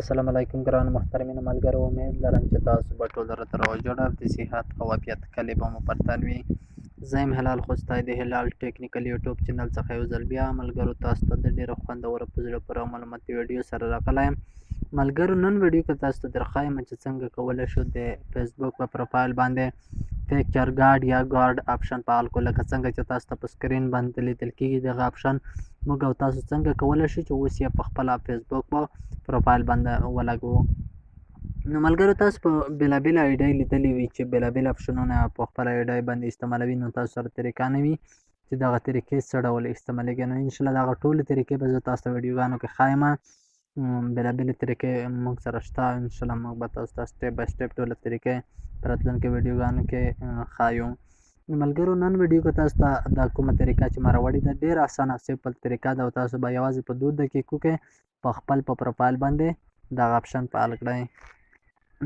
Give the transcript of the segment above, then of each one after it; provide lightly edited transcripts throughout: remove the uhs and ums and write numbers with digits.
السلام علیکم ګرانو محترمینو ملګرو، امید لرم چې تاسو به ټول راته روغ جوړ د صحت او عافیت کلي به مو پر تن وي. زه یم هلال خوستی د هلال ټیکنیکل یوټیوب چینل څخه یو ځل بیا ملګرو تاسو ته د ډېرو خوندورو په زړه پورې او معلوماتي ویډیو سره راغلی یم. ملګرو نن ویډیو کې تاسو ته درښایم چې څنګه کولی شو د فیسبوک په پروفایل باندې پیکچر ګارډ یا ګارډ آپشن فعال کړو. لکه څنګه چې تاسو ته په سکرین باندې لیدل کېږي دغه آپشن موږ او تاسو څنګه کولی شو چې اوس یې په خپله فیسبوک په پروفایل باندې ولګوو. نو ملګرو تاسو په بېلابېلې آیډۍ لیدلې وي چې بېلابېل آپشنونه په خپله آیډۍ باندې استعمالوي، نو تاسو سره طریقه نه وي چې دغه طریقې څه ډول استعمالېږي. نو انشاءالله دغه ټولې طریقې به زه تاسو ته ویډیوګانو کې ښایم. بېلابېلې طریقې موږ سره شته، انشاءالله موږ به تاسو ته سټیپ بای سټیپ ټولې طریقې په راتلونکي ویډیوګانو کې ښایو. ملګرو نن ویډیو کې تاسو ته دا کومه طریقه چې ما راوړې ده ډېره اسانه سمپل طریقه ده او تاسو به یوازې په 2 دقیقو کې په خپل په پروفایل باندې دغه آپشن فعال کړئ.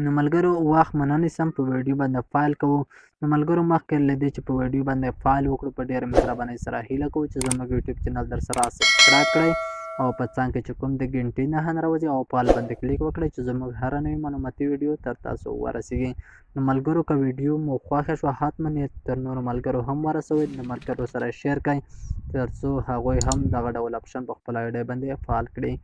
نو ملګرو وخت مو نه نیسم، په ویډیو باندې فایل کوو. نو ملګرو مخکې له دې چې په ویډیو باندې فایل وکړو په ډېره مهربانۍ سره هیله کوو چې زموږ یوټیوب چینل در سره سبسکرایب کړئ او په څنګ کې چې کوم د ګنټې نښه راوځي او په آل باندې کلیک وکړئ چې زموږ هره نوې معلوماتي ویډیو تر تاسو ورسیږي. نو ملګرو که ویډیو مو خوښه شوه حتما یې تر نورو ملګرو هم ورسوئ، د ملګرو سره شیر کړئ تر څو هغوی هم دغه ډول آپشن په خپله آیډۍ باندې فعال کړي.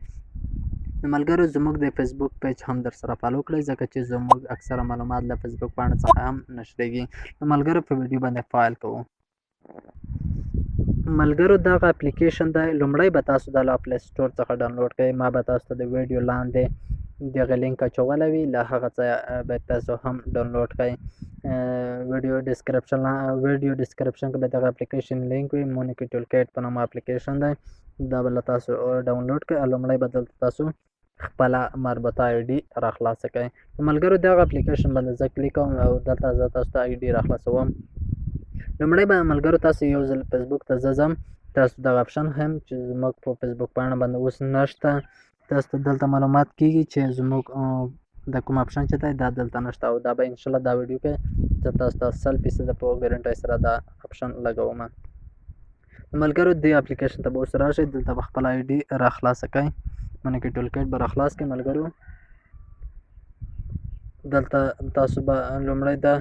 نو ملګرو زموږ د فیسبوک پیج هم در سره فالو کړئ ځکه چې زموږ اکثره معلومات له فیسبوک پاڼې څخه هم نشریږي. نو ملګرو په ویډیو باندې فایل کوو. ملګرو دغه اپلیکیشن دی لومړی به تاسو دا له پلی سټور څخه ډاونلوډ کړئ. ما به تاسو ته د ویډیو لاندې دغه لینک اچولی وي، له هغه ځایه به تاسو هم ډاونلوډ کړئ. ویډیو ډسکرپشن کې به دغه اپلیکیشن لینک وي. مونیکی ټول کیټ په نامه اپلیکیشن دی، دا به له تاسو ډاونلوډ کړئ. لومړی به دلته تاسو خپله مربوطه آی ډي راخلاصه کړئ. ملګرو دغه اپلیکیشن باندې زه کلیک کوم او دلته زه تاسو ته آی ډي راخلاصوم. لومړی به ملګرو تاسو یو ځل فیسبوک ته زه ځم، تاسو دغه آپشن هم چې زموږ په فیسبوک پاڼه باندې اوس نشته، تاسو ته دلته معلومات کېږي چې زموږ د کوم آپشن چې دی دا دلته نشته او دا به انشاءالله دا ویډیو کې زه تاسو ته 100% په ګارنټۍ سره دا آپشن لګوم. ملګرو دې اپلیکیشن ته به اوس راشئ، دلته به خپله آی ډي راخلاصه کړئ. مونیکی ټول کیټ به راخلاص کړئ. ملګرو دلته تاسو به لومړی دا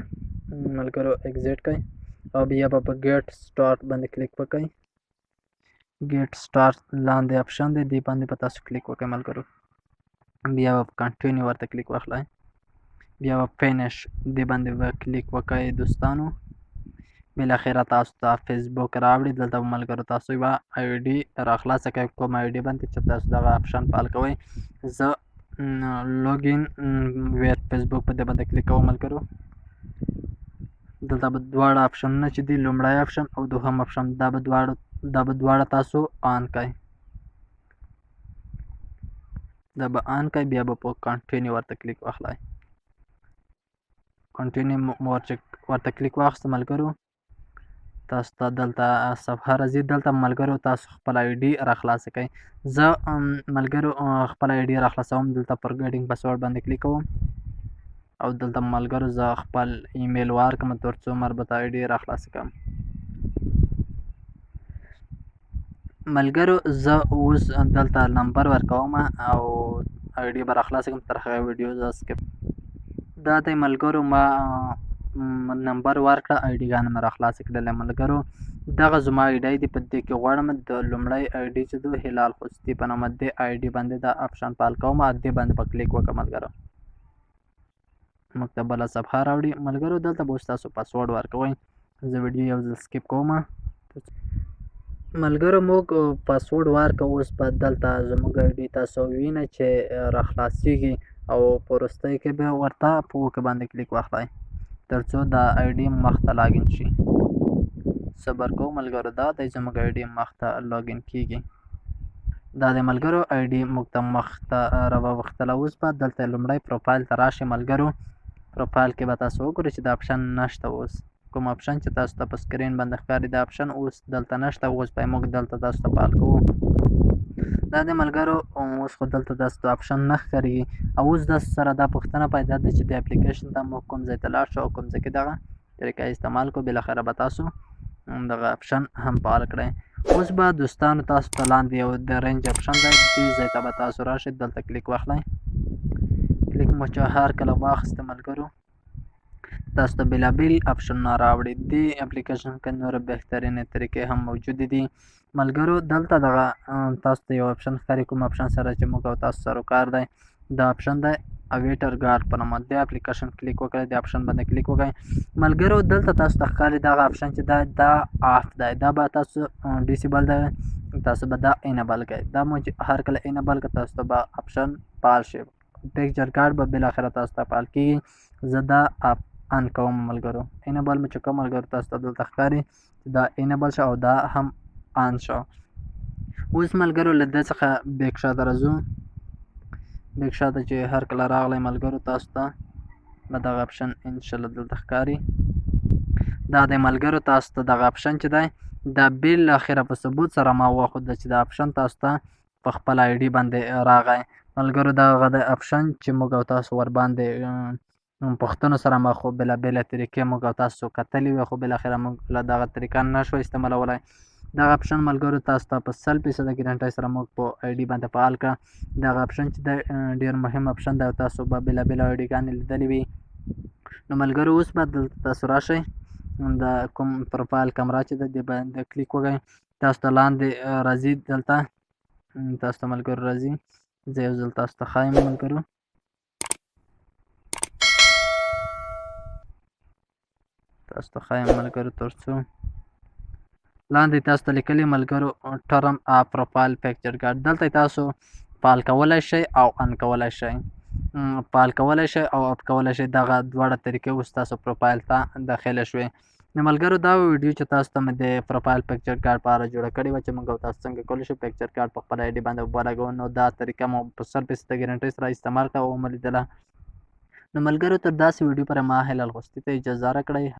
ملګرو اگزیټ کړئ او بیا به په ګیټ سټارټ باندې کلیک وکړئ. ګیټ سټارټ لاندې آپشن دی، دې باندې به تاسو کلیک وکړئ. ملګرو بیا به کنټینیو ورته کلیک واخلئ، بیا به فینش دې باندې به کلیک وکړئ. دوستانو بالاخره تاسو ته فیسبوک راوړي. دلته به ملګرو تاسو یوه آی ډي راخلاصه کړئ، کوم آی ډي باندې چې تاسو دغه آپشن فعال کوئ. زه لوګین ویت فیسبوک په دې باندې کلیک کوم. ملګرو دلته به دواړه آپشنونه چې دي لومړی آپشن او دوهم آپشن دا به دواړه تاسو آن کړئ، دا به آن کړئ. بیا به په کنټینیو ورته کلیک واخلئ. کنټینیو ورته کلیک واخیسته ملګرو تاسو ته دلته صفحه راځي. دلته ملګرو تاسو خپل آی ډي راخلاصه کړئ. زه ملګرو خپل آی ډي راخلاصوم، دلته فورګیټینګ پاسورډ باندې کلیک کوم او دلته ملګرو زه خپل ایمیل ورکړم تر څو مربوطه آی ډي راخلاصه کړم. ملګرو زه اوس دلته نمبر ورکوم او آی ډي به راخلاصه کړم، تر هغه ویډیو زه سکپ دا دی. ملګرو ما نمبر ورکړه، آی ډي ګانې مې راخلاصه کړلې. ملګرو دغه زما آی ډي دی، په دې کې غواړم د لومړی آی ډي چې دی هلال خوستی په نامه دې آی ډي باندې دا آپشن فعال کوم، دې باندې به کلیک وکړم. ملګرو موږ ته بله صفحه راوړي. ملګرو دلته به اوس تاسو پاسورډ ورکوئ. زه ویډیو یو ځل سکپ کوم. ملګرو موږ پاسورډ ورکړو، اوس به دلته زموږ آی ډي تاسو وینئ چې راخلاصېږي او په وروستۍ کې به ورته په اوکې باندې کلیک واخلئ تر څو دا آی ډي مخ ته لاګین شي. صبر کوو ملګرو، دا دی زموږ آی ډي مخ ته لاګین کېږي. دا د ملګرو آی ډي موږ ته مخ ته راووښتله. اوس به دلته لومړی پروفایل ته راشئ. ملګرو پروفایل کې به تاسو وګورئ چې دا آپشن نشته. اوس کوم آپشن چې تاسو ته په سکرین باندې ښکاري دا آپشن اوس دلته نشته. اوس به موږ دلته تاسو ته فعال کوو. دا د ملګرو اوس خو دلته تاسو ته آپشن نه ښکارېږي او اوس داسې سره دا پوښتنه پیدا ده چې د اپلیکیشن ته موږ کوم ځای ته لاړ شو او کوم ځای کې دغه طریقه استعمال کړو. بالاخره به تاسو دغه آپشن هم فعال کړئ. اوس به دوستانو تاسو ته لاندې یو د رینج آپشن دی، دې ځای ته به تاسو راشئ، دلته کلیک واخلئ. مو چې هر کله واخیسته ملګرو تاسو ته بېلابېل اپشنونه راوړي. دې اپلیکیشن کې نور بهترینې طریقې هم موجودې دي ملګرو. دلته دغه تاسو ته یو اپشن ښکاري، کوم اپشن سره چې موږ او تاسو سره کار دی. دا اپشن دی اویټر ګارډ په نامه. دې اپلیکیشن کلیک وکړئ، د اپشن باندې کلیک وکړئ ملګرو. دلته تاسو ته ښکاري دغه اپشن چې دا آف دی، دا به تاسو ډیسیبل دی، تاسو به دا انیبل کړئ. دا مو چې هر کله انیبل کړئ تاسو ته به اپشن فعال شي. پکچر ګارډ به بالاخره تاسو ته فعال کېږي. زه دا ان کوم ملګرو. انیبل مې چې کوم ملګرو تاسو ته دلته ښکاري چې دا انیبل شو او دا هم ان شو. اوس ملګرو له دې څخه بیک شاته راځو. بیک شاته چې هر کله راغلی ملګرو تاسو ته به دغه اپشن انشاءالله دلته ښکاري. دا دی ملګرو تاسو ته دغه اپشن چې دی دا بالاخره په ثبوت سره ما وښوده چې دا اپشن تاسو ته په خپل آی ډي باندې راغی ملګرو. دغه د اپشن چې موږ او تاسو ورباندې پوښتنو سره مخ وو، بېلابېلې طریقې موږ او تاسو کتلې وې، خو بالاخره موږ له دغه طریقه نه شو استعمالولی. دغه اپشن ملګرو تاسو ته په 100% ګارنټۍ سره موږ په آی ډي باندې فعال کړه. دغه اپشن چې دی ډېر مهم اپشن دی او تاسو به بېلابېلې آی ډيګانې لیدلې وي. نو ملګرو اوس به دلته تاسو راشئ، د کوم پروفایل کمره چې ده دې باندې کلیک وکړئ. تاسو ته لاندې راځي، دلته تاسو ته ملګرو راځي. زه یو ځل تاسو ته ښایم ملګرو. تاسو ته ښایم ملګرو تر څو لاندې تاسو ته لیکلي ملګرو ټرن پروفایل پکچر ګارډ. دلته تاسو فعال کولی شئ او ان کولی شئ. فعال کولی شئ او اپ کولی شئ. دغه دواړه طریقې اوس تاسو پروفایل ته داخله شوې. نو ملګرو دا ویډیو چې تاسو ته مې د پروفایل پکچر ګارډ په اړه جوړه کړې وه چې موږ او تاسو څنګه کولی شو پکچر ګارډ په خپل آی ډي باندې ولګوو، نو دا طریقه مو په 100% ګارنټۍ سره استعمال کړه او ومو لیدله. نو ملګرو تر داسې ویډیو پورې ما هلال غوستي ته اجازه راکړئ.